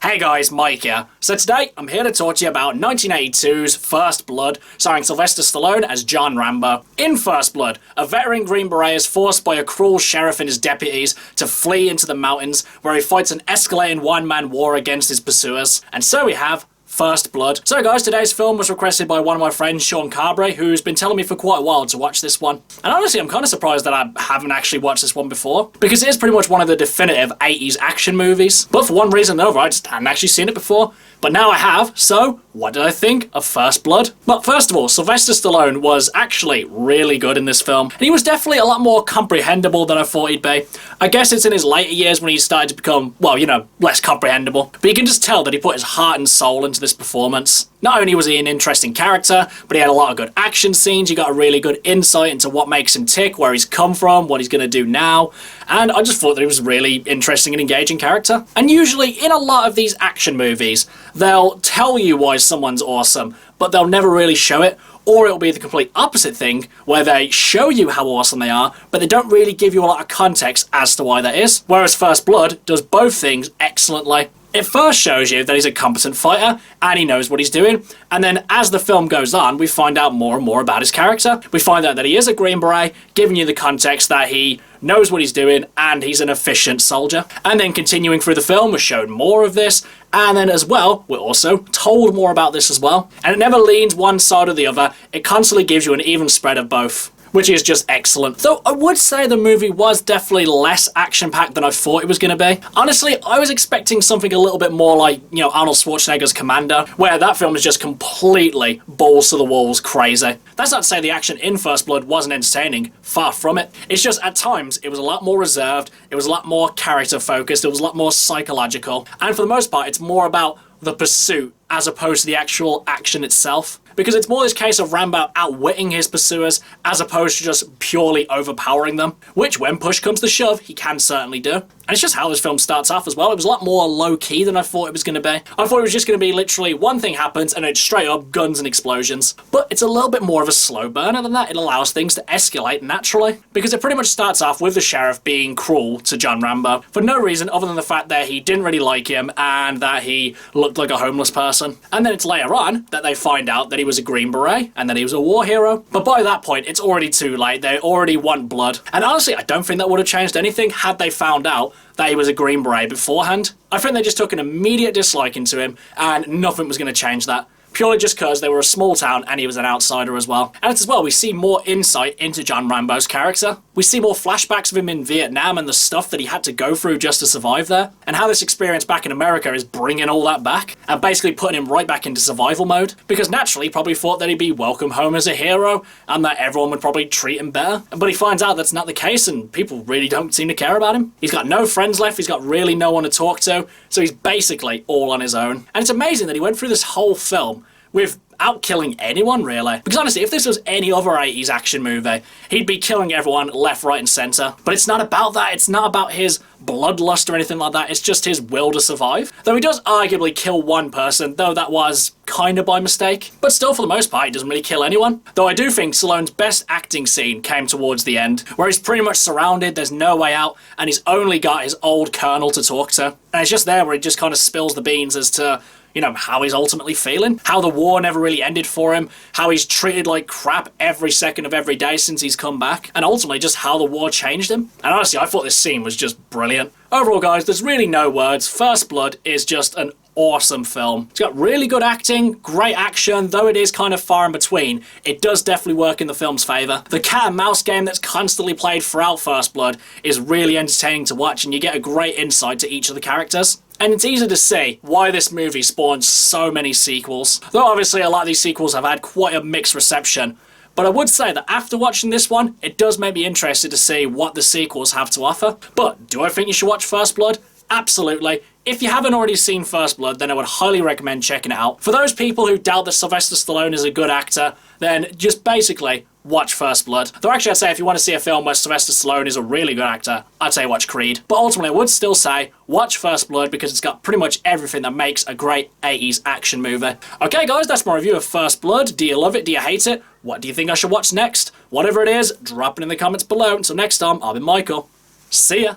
Hey guys, Mike here. So today, I'm here to talk to you about 1982's First Blood, starring Sylvester Stallone as John Rambo. In First Blood, a veteran Green Beret is forced by a cruel sheriff and his deputies to flee into the mountains, where he fights an escalating one-man war against his pursuers. And so we have First Blood. So guys, today's film was requested by one of my friends, Sean Carberry, who's been telling me for quite a while to watch this one. And honestly, I'm kind of surprised that I haven't actually watched this one before, because it is pretty much one of the definitive 80s action movies. But for one reason or another, I just hadn't actually seen it before. But now I have, so what did I think of First Blood? But first of all, Sylvester Stallone was actually really good in this film, and he was definitely a lot more comprehensible than I thought he'd be. I guess it's in his later years when he started to become, well, you know, less comprehensible. But you can just tell that he put his heart and soul into this performance. Not only was he an interesting character, but he had a lot of good action scenes. You got a really good insight into what makes him tick, where he's come from, what he's going to do now. And I just thought that he was a really interesting and engaging character. And usually in a lot of these action movies, they'll tell you why someone's awesome, but they'll never really show it. Or it'll be the complete opposite thing, where they show you how awesome they are, but they don't really give you a lot of context as to why that is. Whereas First Blood does both things excellently. It first shows you that he's a competent fighter, and he knows what he's doing, and then as the film goes on, we find out more and more about his character. We find out that he is a Green Beret, giving you the context that he knows what he's doing, and he's an efficient soldier. And then continuing through the film, we're shown more of this, and then as well, we're also told more about this as well. And it never leans one side or the other, it constantly gives you an even spread of both, which is just excellent. Though I would say the movie was definitely less action-packed than I thought it was going to be. Honestly, I was expecting something a little bit more like, you know, Arnold Schwarzenegger's Commando, where that film is just completely balls to the walls crazy. That's not to say the action in First Blood wasn't entertaining, far from it. It's just at times it was a lot more reserved, it was a lot more character-focused, it was a lot more psychological, and for the most part it's more about the pursuit as opposed to the actual action itself. Because it's more this case of Rambo outwitting his pursuers as opposed to just purely overpowering them, which when push comes to shove, he can certainly do. And it's just how this film starts off as well. It was a lot more low-key than I thought it was going to be. I thought it was just going to be literally one thing happens and it's straight up guns and explosions. But it's a little bit more of a slow burner than that. It allows things to escalate naturally. Because it pretty much starts off with the sheriff being cruel to John Rambo for no reason other than the fact that he didn't really like him and that he looked like a homeless person. And then it's later on that they find out that he was a Green Beret and that he was a war hero. But by that point, it's already too late. They already want blood. And honestly, I don't think that would have changed anything had they found out that he was a Green Beret beforehand. I think they just took an immediate dislike into him and nothing was going to change that. Purely just because they were a small town and he was an outsider as well. And it's as well, we see more insight into John Rambo's character. We see more flashbacks of him in Vietnam and the stuff that he had to go through just to survive there. And how this experience back in America is bringing all that back and basically putting him right back into survival mode. Because naturally, he probably thought that he'd be welcome home as a hero and that everyone would probably treat him better. But he finds out that's not the case and people really don't seem to care about him. He's got no friends left, he's got really no one to talk to, so he's basically all on his own. And it's amazing that he went through this whole film without killing anyone, really. Because honestly, if this was any other 80s action movie, he'd be killing everyone left, right, and center. But it's not about that. It's not about his bloodlust or anything like that. It's just his will to survive. Though he does arguably kill one person, though that was kind of by mistake. But still, for the most part, he doesn't really kill anyone. Though I do think Stallone's best acting scene came towards the end, where he's pretty much surrounded, there's no way out, and he's only got his old colonel to talk to. And it's just there where he just kind of spills the beans as to, you know, how he's ultimately feeling, how the war never really ended for him, how he's treated like crap every second of every day since he's come back, and ultimately just how the war changed him. And honestly, I thought this scene was just brilliant. Overall, guys, there's really no words. First Blood is just an awesome film. It's got really good acting, great action, though it is kind of far in between. It does definitely work in the film's favour. The cat and mouse game that's constantly played throughout First Blood is really entertaining to watch, and you get a great insight to each of the characters. And it's easy to see why this movie spawned so many sequels. Though obviously a lot of these sequels have had quite a mixed reception. But I would say that after watching this one, it does make me interested to see what the sequels have to offer. But do I think you should watch First Blood? Absolutely. If you haven't already seen First Blood, then I would highly recommend checking it out. For those people who doubt that Sylvester Stallone is a good actor, then just basically watch First Blood. Though actually I'd say if you want to see a film where Sylvester Stallone is a really good actor, I'd say watch Creed. But ultimately I would still say watch First Blood because it's got pretty much everything that makes a great 80s action movie. Okay guys, that's my review of First Blood. Do you love it? Do you hate it? What do you think I should watch next? Whatever it is, drop it in the comments below. Until next time, I've been Michael. See ya!